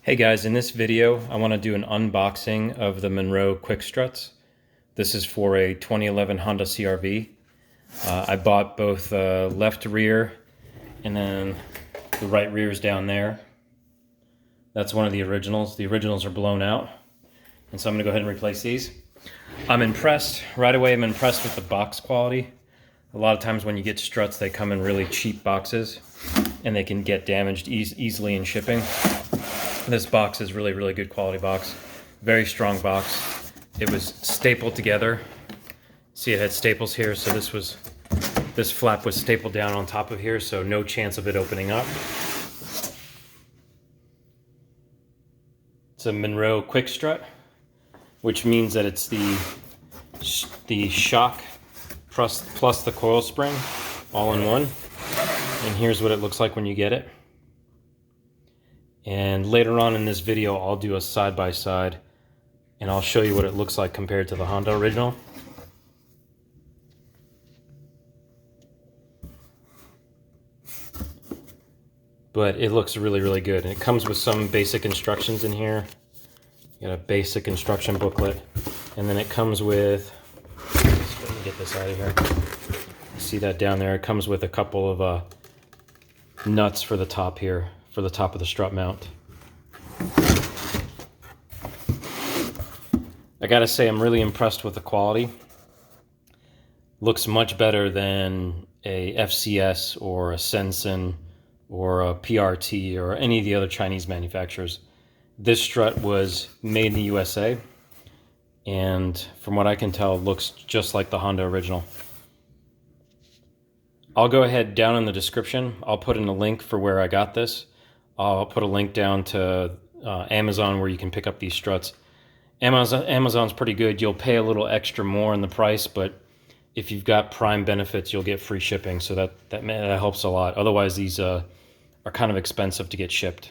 Hey guys, in this video I want to do an unboxing of the Monroe quick struts. This is for a 2011 Honda CR-V. I bought both the left rear and then the right rear is down there. That's one of the originals. The originals are blown out, and so I'm going to go ahead and replace these. I'm impressed. Right away I'm impressed with the box quality. A lot of times when you get struts they come in really cheap boxes and they can get damaged easily in shipping. This box is really good quality box. Very strong box. It was stapled together. See, it had staples here, so this flap was stapled down on top of here, so no chance of it opening up. It's a Monroe quick strut, which means that it's the shock plus the coil spring all in one. And here's what it looks like when you get it. And later on in this video I'll do a side-by-side and I'll show you what it looks like compared to the Honda original. But it looks really good, and it comes with some basic instructions in here. You got a basic instruction booklet, and then it comes with, let me get this out of here. See that down there? It comes with a couple of nuts for the top here, for the top of the strut mount. I gotta say, I'm really impressed with the quality. Looks much better than a FCS or a Sensen or a PRT or any of the other Chinese manufacturers. This strut was made in the USA, and from what I can tell, looks just like the Honda original. I'll go ahead down in the description. I'll put in a link for where I got this. I'll put a link down to Amazon where you can pick up these struts. Amazon's pretty good. You'll pay a little extra more in the price, but if you've got Prime benefits, you'll get free shipping, so that helps a lot. Otherwise, these are kind of expensive to get shipped.